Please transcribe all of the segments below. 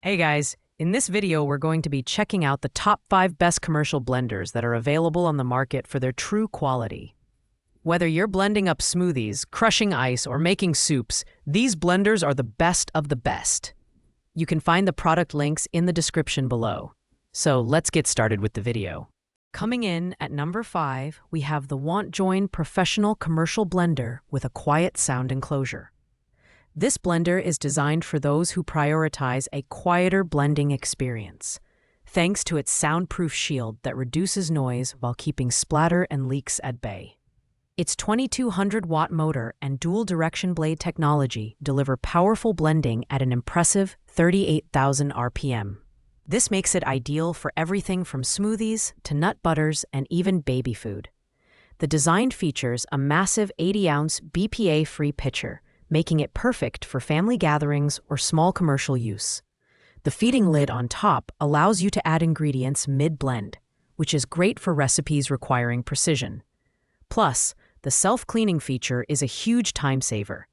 Hey guys, in this video we're going to be checking out the top 5 best commercial blenders that are available on the market for their true quality. Whether you're blending up smoothies, crushing ice, or making soups, these blenders are the best of the best. You can find the product links in the description below. So let's get started with the video. Coming in at number 5, we have the WantJoin Professional Commercial Blender with a quiet sound enclosure. This blender is designed for those who prioritize a quieter blending experience, thanks to its soundproof shield that reduces noise while keeping splatter and leaks at bay. Its 2200-watt motor and dual-direction blade technology deliver powerful blending at an impressive 38,000 RPM. This makes it ideal for everything from smoothies to nut butters and even baby food. The design features a massive 80-ounce BPA-free pitcher, making it perfect for family gatherings or small commercial use. The feeding lid on top allows you to add ingredients mid-blend, which is great for recipes requiring precision. Plus, the self-cleaning feature is a huge time saver.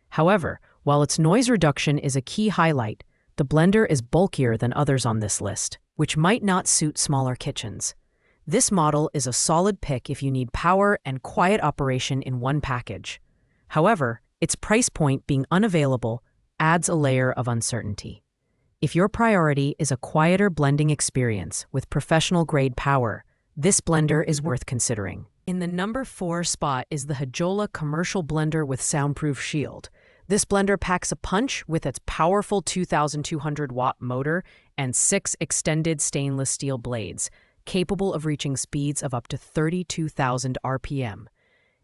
However, while its noise reduction is a key highlight, the blender is bulkier than others on this list, which might not suit smaller kitchens. This model is a solid pick if you need power and quiet operation in one package. However, its price point being unavailable adds a layer of uncertainty. If your priority is a quieter blending experience with professional-grade power, this blender is worth considering. In the number 4 spot is the Hjola Commercial Blender with Soundproof Shield. This blender packs a punch with its powerful 2,200-watt motor and 6 extended stainless steel blades, capable of reaching speeds of up to 32,000 RPM.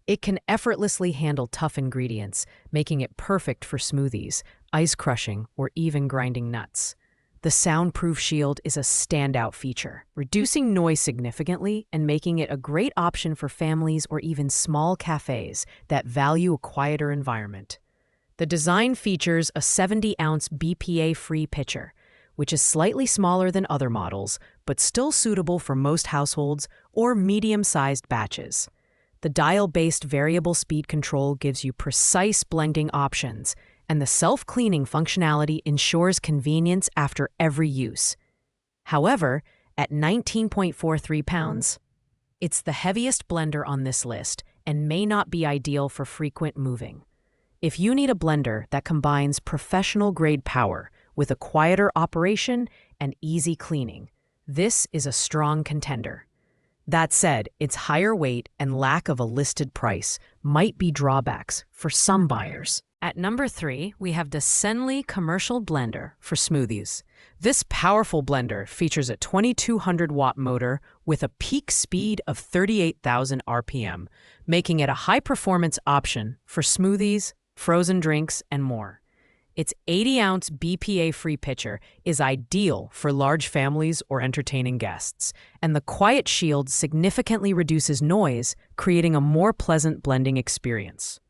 It can effortlessly handle tough ingredients, making it perfect for smoothies, ice crushing, or even grinding nuts. The soundproof shield is a standout feature, reducing noise significantly and making it a great option for families or even small cafes that value a quieter environment. The design features a 70-ounce BPA-free pitcher, which is slightly smaller than other models, but still suitable for most households or medium-sized batches. The dial-based variable speed control gives you precise blending options, and the self-cleaning functionality ensures convenience after every use. However, at 19.43 pounds, it's the heaviest blender on this list and may not be ideal for frequent moving. If you need a blender that combines professional-grade power with a quieter operation and easy cleaning, this is a strong contender. That said, its higher weight and lack of a listed price might be drawbacks for some buyers. At number 3, we have the Senli Commercial Blender for Smoothies. This powerful blender features a 2200-watt motor with a peak speed of 38,000 RPM, making it a high-performance option for smoothies, frozen drinks, and more. Its 80-ounce BPA-free pitcher is ideal for large families or entertaining guests, and the quiet shield significantly reduces noise, creating a more pleasant blending experience.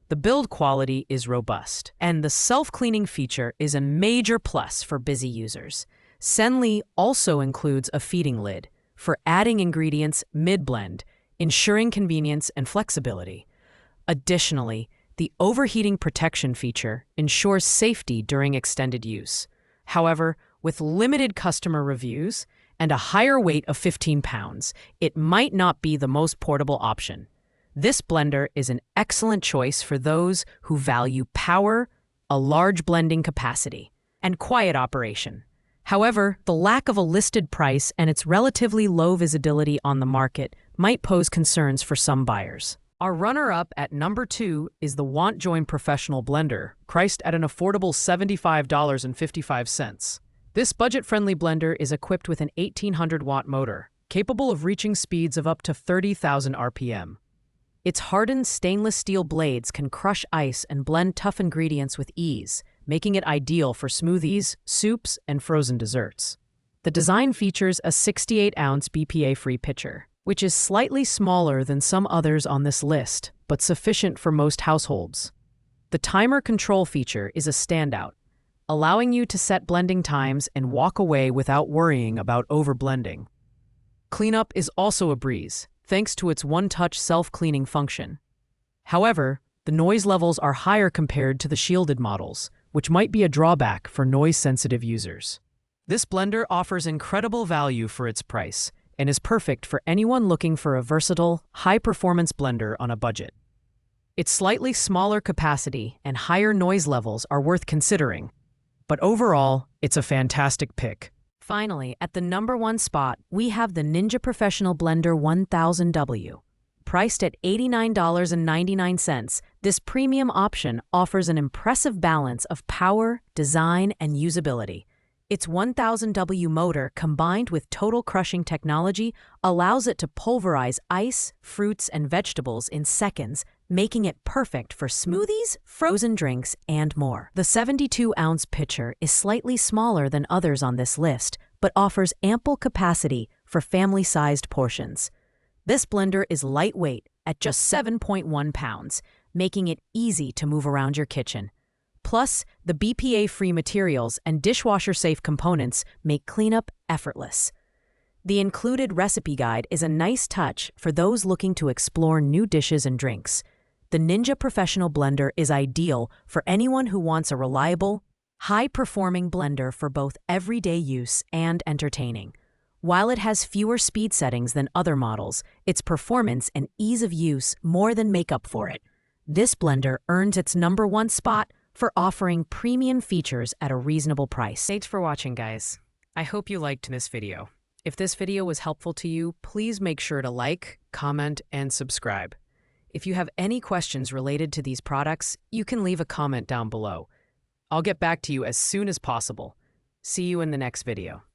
The build quality is robust, and the self-cleaning feature is a major plus for busy users. Senli also includes a feeding lid for adding ingredients mid-blend, ensuring convenience and flexibility. Additionally, the overheating protection feature ensures safety during extended use. However, with limited customer reviews and a higher weight of 15 pounds, it might not be the most portable option. This blender is an excellent choice for those who value power, a large blending capacity, and quiet operation. However, the lack of a listed price and its relatively low visibility on the market might pose concerns for some buyers. Our runner-up at number 2 is the WantJoin Professional Blender, priced at an affordable $75.55. This budget-friendly blender is equipped with an 1800-watt motor, capable of reaching speeds of up to 30,000 RPM. Its hardened stainless steel blades can crush ice and blend tough ingredients with ease, making it ideal for smoothies, soups, and frozen desserts. The design features a 68-ounce BPA-free pitcher, which is slightly smaller than some others on this list, but sufficient for most households. The timer control feature is a standout, allowing you to set blending times and walk away without worrying about overblending. Cleanup is also a breeze, thanks to its one-touch self-cleaning function. However, the noise levels are higher compared to the shielded models, which might be a drawback for noise-sensitive users. This blender offers incredible value for its price and is perfect for anyone looking for a versatile, high-performance blender on a budget. Its slightly smaller capacity and higher noise levels are worth considering, but overall, it's a fantastic pick. Finally, at the number 1 spot, we have the Ninja Professional Blender 1000W. Priced at $89.99, this premium option offers an impressive balance of power, design, and usability. Its 1000W motor, combined with total crushing technology, allows it to pulverize ice, fruits, and vegetables in seconds, making it perfect for smoothies, frozen drinks, and more. The 72-ounce pitcher is slightly smaller than others on this list, but offers ample capacity for family-sized portions. This blender is lightweight at just 7.1 pounds, making it easy to move around your kitchen. Plus, the BPA-free materials and dishwasher-safe components make cleanup effortless. The included recipe guide is a nice touch for those looking to explore new dishes and drinks. The Ninja Professional Blender is ideal for anyone who wants a reliable, high-performing blender for both everyday use and entertaining. While it has fewer speed settings than other models, its performance and ease of use more than make up for it. This blender earns its number 1 spot for offering premium features at a reasonable price. Thanks for watching, guys. I hope you liked this video. If this video was helpful to you, please make sure to like, comment, and subscribe. If you have any questions related to these products, you can leave a comment down below. I'll get back to you as soon as possible. See you in the next video.